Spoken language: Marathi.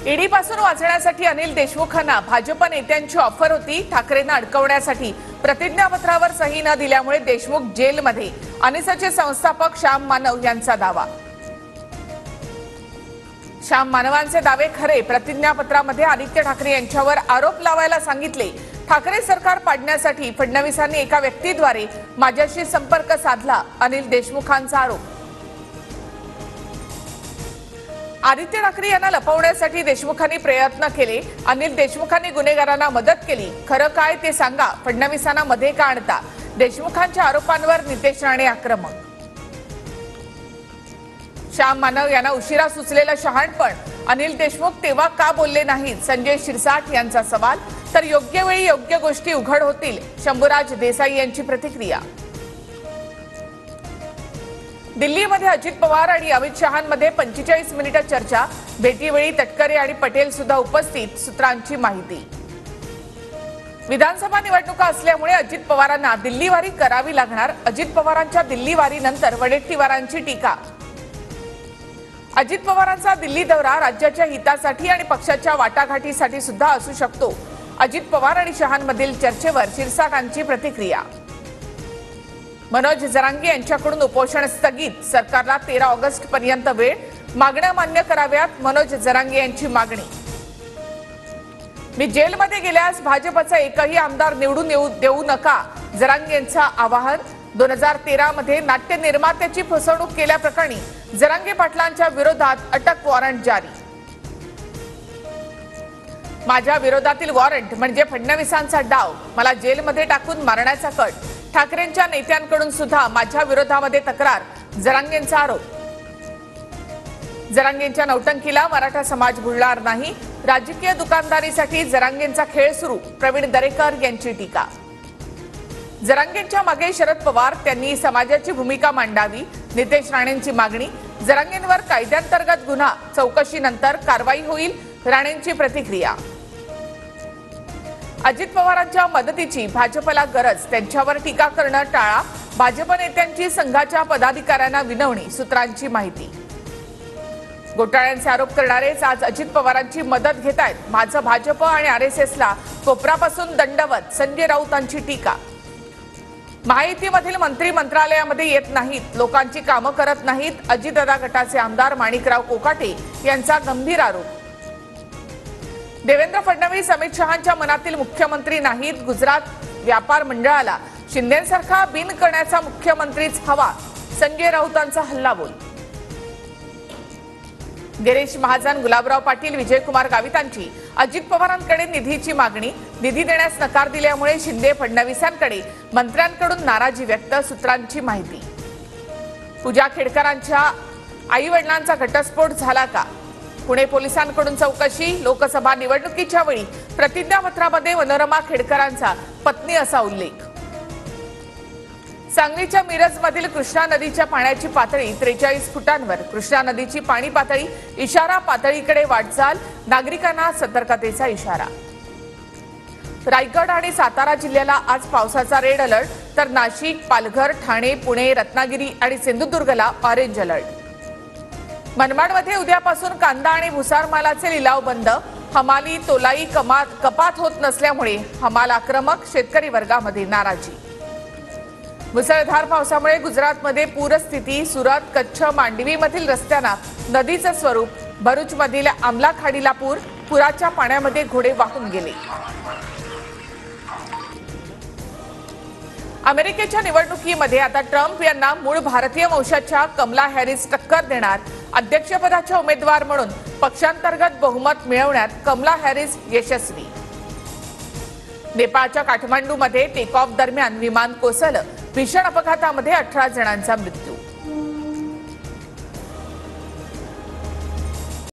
ईडीपासून वाचण्यासाठी अनिल देशमुखांना भाजप नेत्यांची ऑफर होती। ठाकरेंना अडकवण्यासाठी प्रतिज्ञापत्रावर सही न दिल्यामुळे देशमुख जेलमध्ये। अनिसचे संस्थापक श्याम मानव यांचा दावा। श्याम मानवांचे दावे खरे। प्रतिज्ञापत्रामध्ये आदित्य ठाकरे यांच्यावर आरोप लावायला सांगितले। ठाकरे सरकार पाडण्यासाठी फडणवीसांनी एका व्यक्तीद्वारे माझ्याशी संपर्क साधला। अनिल देशमुखांचा आरोप। आदित्य ठाकरे यांना लपवण्यासाठी देशमुखांनी प्रयत्न केले। अनिल देशमुखांनी गुन्हेगारांना मदत केली। खरं काय ते सांगा, फडणवीसांना मध्ये का आणता? देशमुखांच्या आरोपांवर नितेश राणे आक्रमक। श्याम मानव यांना उशिरा सुचलेलं शहाणपण। अनिल देशमुख तेव्हा का बोलले नाहीत? संजय शिरसाट यांचा सवाल। तर योग्य वेळी योग्य गोष्टी उघड होतील, शंभूराज देसाई यांची प्रतिक्रिया। दिल्लीमध्ये अजित पवार आणि अमित शहांमध्ये 45 मिनिटं चर्चा। भेटीवेळी तटकरे आणि पटेल सुद्धा उपस्थित, सूत्रांची माहिती। विधानसभा निवडणुका असल्यामुळे अजित पवारांना दिल्लीवारी करावी लागणार। अजित पवारांच्या दिल्लीवारीनंतर वडेट्टीवारांची टीका। अजित पवारांचा दिल्ली दौरा राज्याच्या हितासाठी आणि पक्षाच्या वाटाघाटीसाठी सुद्धा असू शकतो। अजित पवार आणि शहांमधील चर्चेवर शिरसाटांची प्रतिक्रिया। मनोज जरांगे यांच्याकडून उपोषण स्थगित। सरकारला 13 ऑगस्ट पर्यंत वेळ। मागण्या मान्य कराव्यात, मनोज जरांगे यांची मागणी। मी जेलमध्ये गेल्यास भाजपचा एकही आमदार निवडून देऊ नका, जरांगे यांचं आवाहन। 2013 मध्ये नाट्य निर्मात्याची फसवणूक केल्याप्रकरणी जरांगे पाटलांच्या विरोधात अटक वॉरंट जारी। माझ्या विरोधातील वॉरंट म्हणजे फडणवीसांचा डाव। मला जेलमध्ये टाकून मारण्याचा कट। ठाकरेंच्या नेत्यांकडून सुद्धा माझ्या विरोधामध्ये तक्रार, जरांगेंचा आरोप। जरांगेंच्या नौटंकीला मराठा समाज भुलणार नाही। राजकीय दुकानदारीसाठी जरांगेंचा खेळ सुरू, प्रवीण दरेकर यांची टीका। जरांगेंच्या मागे शरद पवार, त्यांनी समाजाची भूमिका मांडावी, नितेश राणेंची मागणी। जरांगेंवर कायद्यांतर्गत गुन्हा, चौकशीनंतर कारवाई होईल, राणेंची प्रतिक्रिया। अजित पवारांच्या मदतीची भाजपला गरज, त्यांच्यावर टीका करणं टाळा। भाजप नेत्यांची संघाच्या पदाधिकाऱ्यांना विनवणी, सूत्रांची माहिती। घोटाळ्यांचे आरोप करणारेच आज अजित पवारांची मदत घेत आहेत। माझं भाजप आणि आरएसएसला कोपरापासून दंडवत, संजय राऊतांची टीका। महायुतीमधील मंत्री मंत्रालयामध्ये येत नाहीत, लोकांची कामं करत नाहीत, अजितदादा गटाचे आमदार माणिकराव कोकाटे यांचा गंभीर आरोप। देवेंद्र फडणवीस अमित शहांच्या मनातील मुख्यमंत्री नाहीत। गुजरात व्यापार मंडळाला शिंदेसारखा बिन करण्याचा मुख्यमंत्रीच हवा, संजय राऊतांचा हल्लाबोल। गिरीश महाजन, गुलाबराव पाटील, विजयकुमार गावितांची अजित पवारांकडे निधीची मागणी। निधी देण्यास नकार दिल्यामुळे शिंदे फडणवीसांकडे मंत्र्यांकडून नाराजी व्यक्त, सूत्रांची माहिती। पूजा खेडकरांच्या आई वडिलांचा घटस्फोट झाला का? पुणे पोलिसांकडून चौकशी। लोकसभा निवडणुकीच्या वेळी प्रतिज्ञापत्रामध्ये मनोरमा खेडकरांचा पत्नी असा उल्लेख। सांगलीच्या मिरजमधील कृष्णा नदीच्या पाण्याची पातळी 43 फुटांवर। कृष्णा नदीची पाणी पातळी इशारा, पातळीकडे वाटचाल, नागरिकांना सतर्कतेचा इशारा। रायगड आणि सातारा जिल्ह्याला आज पावसाचा रेड अलर्ट, तर नाशिक, पालघर, ठाणे, पुणे, रत्नागिरी आणि सिंधुदुर्गला ऑरेंज अलर्ट। मनमाडमध्ये उद्यापासून कांदा आणि भुसार मालाचे लिलाव बंद। हमाली तोलाई कपात होत नसल्यामुळे हमाल आक्रमक, शेतकरी वर्गामध्ये नाराजी। मुसळधार पावसामुळे गुजरातमध्ये पूरस्थिती। सुरत, कच्छ, मांडवीमधील रस्त्यांना नदीचं स्वरूप। भरूचमधील आमला खाडीला पूर, पुराच्या पाण्यामध्ये घोडे वाहून गेले। अमेरिकेच्या निवडणुकीमध्ये आता ट्रम्प यांना मूळ भारतीय वंशाच्या कमला हॅरिस टक्कर देणार। अध्यक्षपदाच्या उमेदवार म्हणून पक्षांतर्गत बहुमत मिळवण्यात कमला हॅरिस यशस्वी। नेपाळच्या काठमांडूमध्ये टेक ऑफ दरम्यान विमान कोसळलं। भीषण अपघातामध्ये 18 जणांचा मृत्यू।